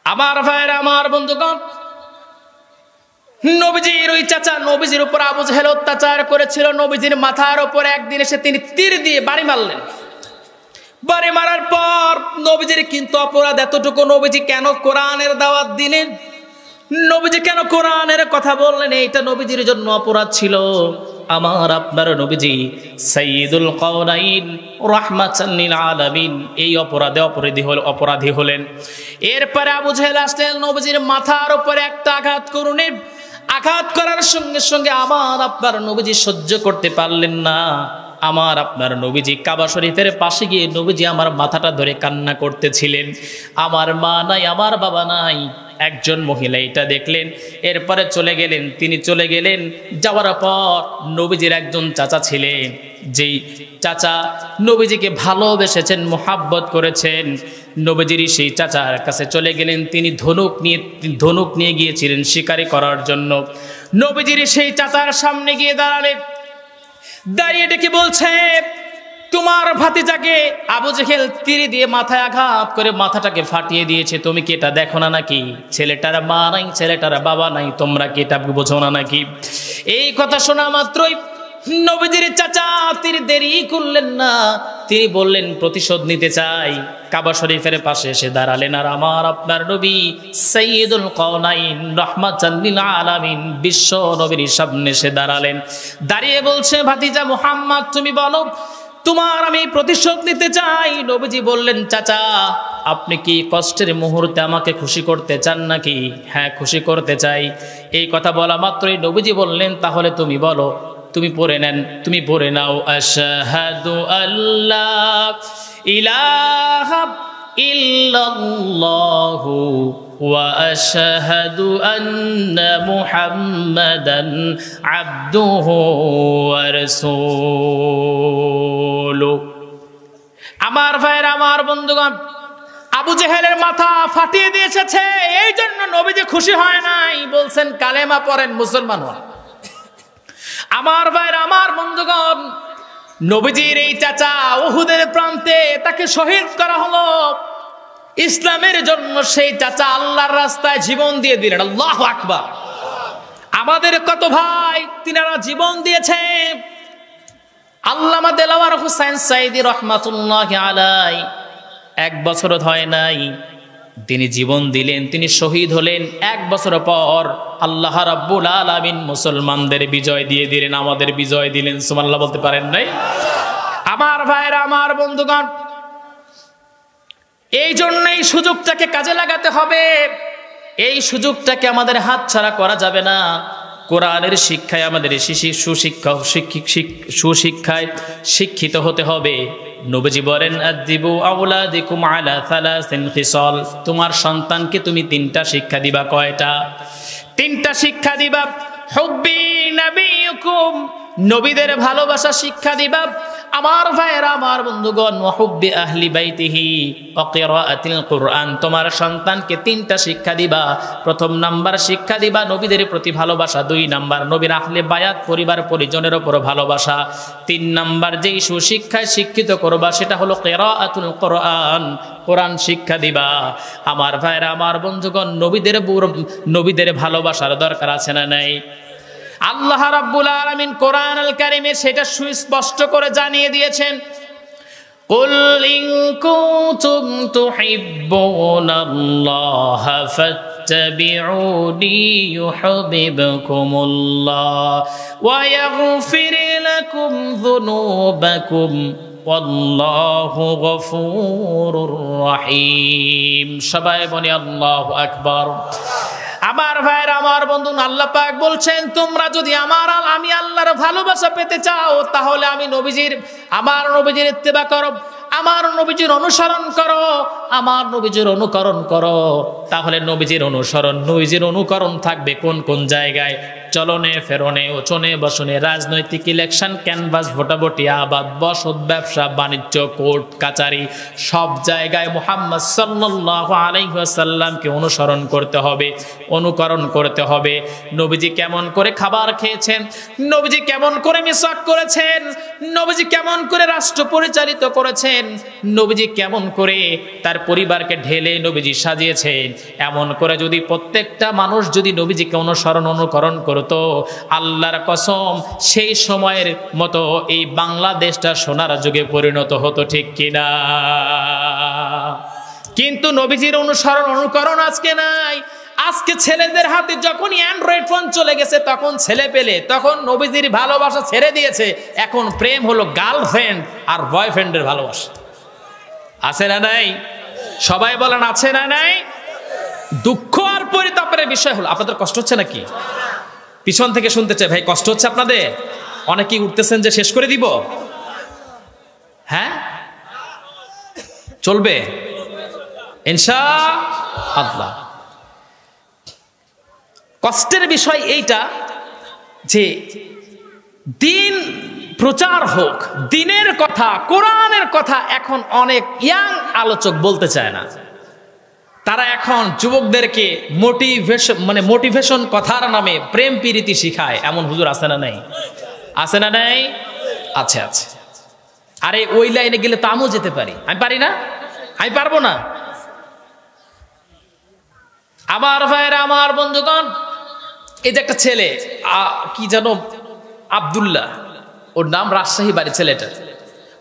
আমার ভাইয়েরা, আমার বন্ধুগণ, নবীজির ওই চাচা নবীজির উপর আবু জেহেল অত্যাচার করেছিল। নবীজির মাথার উপর একদিন এসে তিনি তীর দিয়ে বাড়ি মারলেন। বাড়ি মারার পর নবীজির কিন্তু অপরাধ এতটুকু, নবীজি কেন কোরআনের দাওয়াত দিলেন, নবীজি কেন কোরআনের কথা বললেন, এইটা নবীজির জন্য অপরাধ ছিল। আমার আপনার নবীজি সাইয়্যিদুল কাওনাইন রাহমাতাল লিল আলামিন এই অপরাধী হলেন। এরপরে আবু জেহেল আসলেন, নবীজির মাথার উপরে একটা আঘাত করলেন। আঘাত করার সঙ্গে সঙ্গে আমার আপনার নবীজি সহ্য করতে পারলেন না। আমার আপনার নবীজি কাবা শরীফের পাশে গিয়ে নবীজি আমার মাথাটা ধরে কান্না করতেছিলেন। আমার মা নাই, আমার বাবা নাই। একজন মহিলা এটা দেখলেন, এরপরে চলে গেলেন। তিনি চলে গেলেন, যাওয়ার পর নবীজির একজন চাচা ছিলেন, যেই চাচা নবীজিকে ভালোবেসেছেন, মোহাব্বত করেছেন। নবীজির সেই চাচার কাছে চলে গেলেন। তিনি ধনুক নিয়ে গিয়েছিলেন শিকারি করার জন্য। নবীজির সেই চাচার সামনে গিয়ে দাঁড়ালেন। দাঁড়িয়ে ডেকে বলছে, তোমার ভাতিজাকে আবু জেহেল তীর দিয়ে মাথায় আঘাত করে মাথাটাকে ফাটিয়ে দিয়েছে, তুমি কি এটা দেখো না নাকি? ছেলেটার মা নাই, ছেলেটার বাবা নাই, তোমরা কি এটা বোঝো না নাকি? এই কথা শোনা মাত্রই নবীজির চাচা তিনি দেরি করলেন না, তিনি বললেন প্রতিশোধ নিতে চাই। কাবা শরীফের পাশে এসে দাঁড়ালেন। আর আমার আপনার নবী সাইয়্যিদুল কাওনাইন রাহমাতাল লিল আলামিন বিশ্ব নবীর সামনে এসে দাঁড়ালেন। দাঁড়িয়ে বলছে, ভাতিজা মুহাম্মদ, তুমি বলো, তোমার আমি প্রতিশোধ নিতে চাই। নবীজি বললেন, চাচা আপনি কি কষ্টের মুহূর্তে আমাকে খুশি করতে চান নাকি? হ্যাঁ, খুশি করতে চাই। এই কথা বলা মাত্রই নবীজি বললেন, তাহলে তুমি বলো, তুমি পড়ে নেন, তুমি পড়ে নাও, আশহাদু আল্লা ইলাহা ইল্লাল্লাহু ওয়া আশহাদু আন্না মুহাম্মাদান আবদুহু ওয়া রাসূলুহু। আমার ভাইয়েরা, আমার বন্ধুগণ, আবু জেহেলের মাথা ফাটিয়ে দিয়েছে, এই জন্য নবীজি খুশি হয় নাই, বলছেন কালেমা পড়েন, মুসলমান হন। আমার ভাইয়েরা, আমার বন্ধুগণ, নবীজির এই চাচা উহুদের প্রান্তে তাকে শহীদ করা হলো ইসলামের জন্য। সেই চাচা আল্লাহর রাস্তায় জীবন দিয়ে দিলেন। আল্লাহু আকবার। আমাদের কত ভাই তিনারা জীবন দিয়েছে। আল্লামা দেলাওয়ার হোসেন সাইদি রহমাতুল্লাহি আলাইহি 1 বছর হয় নাই তিনি জীবন দিলেন, তিনি শহীদ হলেন। 1 বছর পর আল্লাহ রাব্বুল আলামিন মুসলমানদের বিজয় দিয়ে দিলেন, আমাদের বিজয় দিলেন। সুবহানাল্লাহ বলতে পারেন নাই? আমার ভাইরা, আমার বন্ধুগণ, এই জন্যই সুযোগটাকে কাজে লাগাতে হবে। এই সুযোগটাকে আমাদের হাতছাড়া করা যাবে না। কোরআনের শিক্ষায় আমাদের সুশিক্ষায় শিক্ষিত হতে হবে। নবীজি বলেন, আদিবু আওলাদিকুম আলা সালাসিন খিসাল, তোমার সন্তানকে তুমি 3টা শিক্ষা দিবা। কয়টা? 3টা শিক্ষা দিবা। হুব্বি নবিয়ুকুম, নবীদের ভালোবাসা শিক্ষা দিবা। আমার ভাইয়েরা, আমার বন্ধুগণ, ওয়াহুব্বি আহলি বাইতিহি ওয়া কিরাআতিল কুরআন, তোমার সন্তানকে 3টা শিক্ষা দিবা। প্রথম নাম্বার শিক্ষা দিবা নবীদের প্রতি ভালোবাসা। 2 নাম্বার নবীর আহলে বায়াত পরিবার পরিজনের উপর ভালোবাসা। 3 নাম্বার যেই সুশিক্ষায় শিক্ষিত করবা সেটা হলো কিরাআতুল কুরআন, কোরআন শিক্ষা দিবা। আমার ভাইয়েরা, আমার বন্ধুগণ, নবীদের ভালোবাসার দরকার আছে না নাই? আল্লাহ রাব্বুল আলামিন কোরআন আল কারীমে সেটা সুস্পষ্ট করে জানিয়ে দিয়েছেন। কুল ইন কুনতুম তুহিব্বুনাল্লাহ ফাত্তাবিউনি ইউহিব্বুকুমুল্লাহ ওয়া ইয়াগফির লাকুম যুনুবাকুম ওয়াল্লাহু গফুরুর রহিম। সবাই বলি আল্লাহু আকবার। আমার ভাইরা, আমার বন্ধু, আল্লাহ পাক বলছেন, তোমরা যদি আমি আল্লাহর ভালোবাসা পেতে চাও তাহলে আমার নবীজির ইত্তেবা করো, আমার নবীজির অনুসরণ করো, আমার নবীজির অনুকরণ করো। তাহলে নবীজির অনুকরণ থাকবে কোন কোন জায়গায়? চলনে ফেরনে উঠোনে বসনে রাজনৈতিক ইলেকশন ক্যানভাস ভোটাভুটি আবাদ বসত ব্যবসা বাণিজ্য কোর্ট কাচারি সব জায়গায় মুহাম্মদ সাল্লাল্লাহু আলাইহি ওয়াসাল্লামকে অনুসরণ করতে হবে, অনুকরণ করতে হবে। নবীজি কেমন করে খাবার খেয়েছেন, নবীজি কেমন করে মিসওয়াক করেছেন, নবীজি কেমন করে রাষ্ট্র পরিচালিত করেছেন, নবীজি কেমন করে তার পরিবারকে ঢেলে নবীজি সাজিয়েছেন, এমন করে যদি প্রত্যেকটা মানুষ যদি নবীজিকে অনুকরণ করতো, আল্লাহর কসম সেই সময়ের মতো এই বাংলাদেশটা সোনার যুগে পরিণত হতো, ঠিক কিনা? কিন্তু নবীজির অনুকরণ আজকে নাই। আজকে ছেলেদের হাতে যখনই অ্যান্ড্রয়েড ফোন চলে গেছে তখন ছেলে পেলে তখন নবীজির ভালোবাসা ছেড়ে দিয়েছে। এখন প্রেম হলো গার্লফ্রেন্ড আর বয়ফ্রেন্ডের ভালোবাসা। আছে না নাই? সবাই বলেন আছে না নাই? দুঃখ আর পরিতাপের বিষয় হলো, আপনাদের কষ্ট হচ্ছে নাকি? পিছন থেকে শুনতে চাই, ভাই কষ্ট হচ্ছে আপনাদের? অনেকেই উঠতেছেন যে শেষ করে দিব। হ্যাঁ, চলবে ইনশাআল্লাহ। কষ্টের বিষয় এইটা যে দিন প্রচার হোক, দিনের কথা কোরআনের কথা এখন অনেক ইয়াং আলোচক বলতে চায় না। তারা এখন যুবকদেরকে মোটিভেশন কথার নামে প্রেম প্রীতি শিখায়। এমন হুজুর আছে না নাই? আছে না নাই? আছে আছে। আরে ওই লাইনে গেলে তো আমিও যেতে পারি। আমি পারি না? আমি পারবো না? আমার ভাইয়েরা, আমার বন্ধুগণ, এই যে একটা ছেলে কি জানো আব্দুল্লাহ, ওর নাম, রাজশাহী বাড়ি ছেলেটা।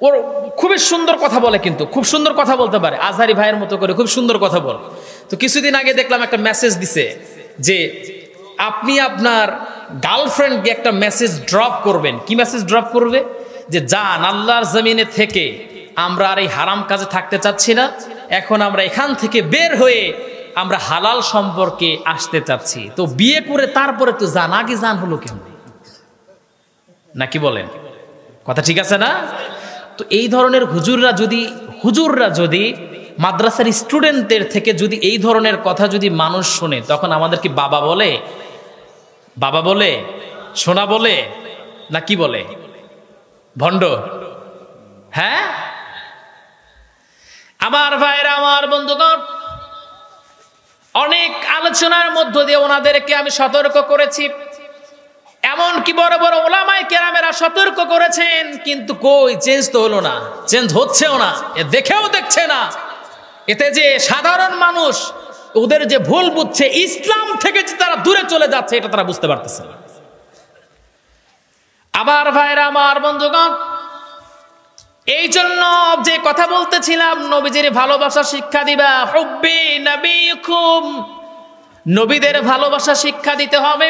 ওর খুবই সুন্দর কথা বলে, কিন্তু খুব সুন্দর কথা বলতে পারে, আজহারি ভাইয়ের মতো করে খুব সুন্দর কথা বলে। তো কিছুদিন আগে দেখলাম একটা মেসেজ দিছে যে আপনি আপনার গার্লফ্রেন্ডকে একটা মেসেজ ড্রপ করবেন। কি মেসেজ ড্রপ করবে? যে জান, আল্লাহর জমিনে থেকে আমরা আর এই হারাম কাজে থাকতে চাচ্ছি না, এখন আমরা এখান থেকে বের হয়ে আমরা হালাল সম্পর্কে আসতে চাচ্ছি। তো বিয়ে করে তারপরে তো জান, আগে জান হলো কেমন? নাকি বলেন? কথা ঠিক আছে না? তো এই ধরনের হুজুররা যদি মাদ্রাসার স্টুডেন্টদের থেকে যদি এই ধরনের কথা যদি মানুষ শুনে, তখন আমাদের কি বাবা বলে সোনা বলে না কি বলে? ভণ্ড। হ্যাঁ, আমার ভাইরা, আমার বন্ধুগণ, অনেক আলোচনার মধ্য দিয়ে ওনাদেরকে আমি সতর্ক করেছি, এমনকি বড় বড় ওলামায়ে কেরামেরা সতর্ক করেছেন, কিন্তু কই চেঞ্জ তো হলো না, চেঞ্জ হচ্ছেও না, দেখেও দেখছে না। এতে যে সাধারণ মানুষ ওদের যে ভুল বুঝছে, ইসলাম থেকে যে তারা দূরে চলে যাচ্ছে, এটা তারা বুঝতে পারতেছে না। আমার ভাইরা, আমার বন্ধুগণ, এই জন্য যে কথা বলতেছিলাম, নবীজির ভালোবাসা শিক্ষা দিবা, হুব্বি নবীকুম, নবীদের ভালোবাসা শিক্ষা দিতে হবে।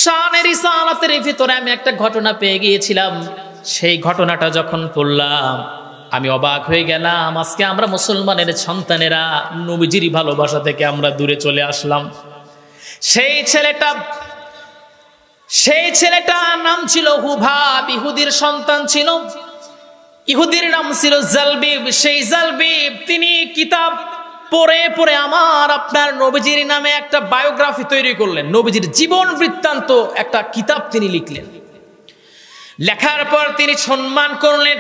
শানে রিসালাতের ভিতরে আমি একটা ঘটনা পেয়ে গিয়েছিলাম। সেই ঘটনাটা যখন পড়লাম আমি অবাক হয়ে গেলাম। আজকে আমরা মুসলমানের সন্তানেরা নবীজির ভালোবাসা থেকে আমরা দূরে চলে আসলাম। সেই ছেলেটার নাম ছিল হুবাব, ইহুদির সন্তান ছিল। ইহুদির নাম ছিল জালবিব। সেই জালবিব তিনি কিতাব পড়ে পড়ে আপনার নবীজির নামে একটা বায়োগ্রাফি তৈরি করলেন, নবীজির জীবন বৃত্তান্ত একটা কিতাব তিনি লিখলেন। লেখার পর তিনি সম্মান করলেন,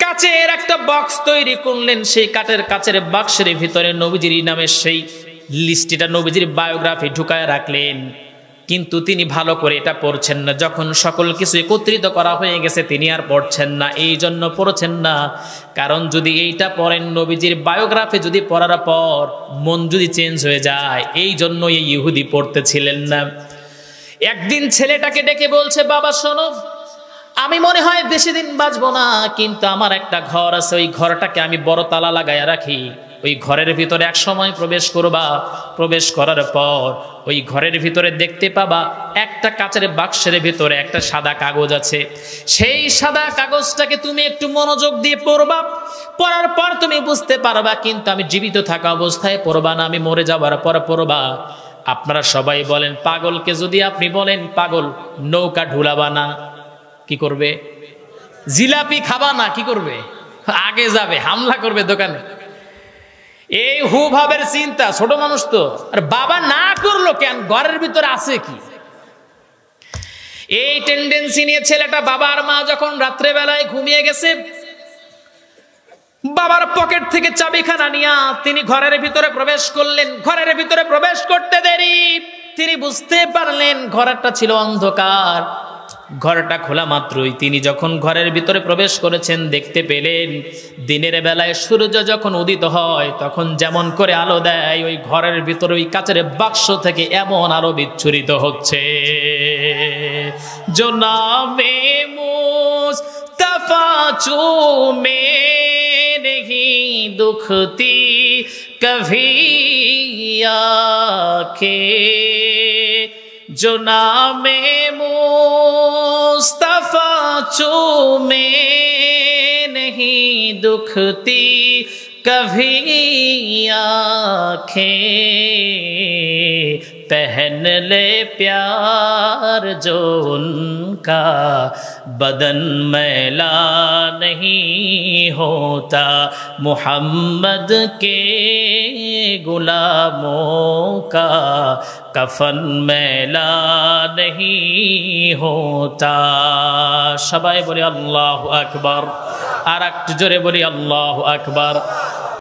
কাচের একটা বক্স তৈরি করলেন। সেই কাচের বাক্সের ভিতরে নবীজির নামে সেই লিস্টটা, নবীজির বায়োগ্রাফি ঢুকায় রাখলেন। কিন্তু তিনি ভালো করে এটা পড়ছেন না। যখন সকল কিছু একত্রিত করা হয়ে গেছে, তিনি আর পড়ছেন না। এই জন্য পড়ছেন না, কারণ যদি এইটা পড়েন, নবীজির বায়োগ্রাফি যদি পড়ার পর মন যদি চেঞ্জ হয়ে যায়, এই জন্য এই ইহুদি পড়তেছিলেন না। একদিন ছেলেটাকে ডেকে বলছে, বাবা শোনো, আমি মনে হয় বেশি দিন বাঁচবো না, কিন্তু আমার একটা ঘর আছে, ওই ঘরটাকে আমি বড় তালা লাগাইয়া রাখি। ওই ঘরের ভিতরে এক সময় প্রবেশ করবা, প্রবেশ করার পর ওই ঘরের ভিতরে দেখতে পাবা একটা কাচের বাক্সের ভিতরে একটা সাদা কাগজ আছে। সেই সাদা কাগজটাকে তুমি একটু মনোযোগ দিয়ে পড়বা, পড়ার পর তুমি বুঝতে পারবা, কিন্তু আমি জীবিত থাকা অবস্থায় পড়বা না, আমি মরে যাবার পর পড়বা। আপনারা সবাই বলেন, পাগলকে যদি আপনি বলেন পাগল, নৌকা ঢুলাবা না, কি করবে? জিলাপি খাবা না, কি করবে? আগে যাবে, হামলা করবে দোকানে। এই হুভাবের চিন্তা, ছোট মানুষ তো। আর বাবা না করলো কেন? ঘরের ভিতরে আছে কি? এই টেন্ডেন্সি নিয়ে ছেলেটা বাবার মা যখন রাত্রেবেলায় ঘুমিয়ে গেছে, বাবার পকেট থেকে চাবিখানা নিয়ে তিনি ঘরের ভিতরে প্রবেশ করলেন। ঘরের ভিতরে প্রবেশ করতে দেরি তিনি বুঝতে পারলেন ঘরটা ছিল অন্ধকার। ঘরটা খোলা মাত্রই তিনি যখন ঘরের ভিতরে প্রবেশ করেছেন, দেখতে পেলেন দিনের বেলায় সূর্য যখন উদিত হয় তখন যেমন করে আলো দেয়, ওই ঘরের ভিতরে ওই কাচের বাক্স থেকে এমন আলো বিচ্ছুরিত হচ্ছে। জনাবে মুস্তাফা চুমে नहीं दुखती कभी आंखें, जो नामे मुस्तफा चूमे नहीं दुखती कभी आंखें, पहन ले प्यार जो उनका बदन मैला नहीं होता, मुहम्मद के गुलामों का कफन मैला नहीं होता। সবাই বলি আল্লাহু আকবার, আর একটু জোরে বলি আল্লাহু আকবার।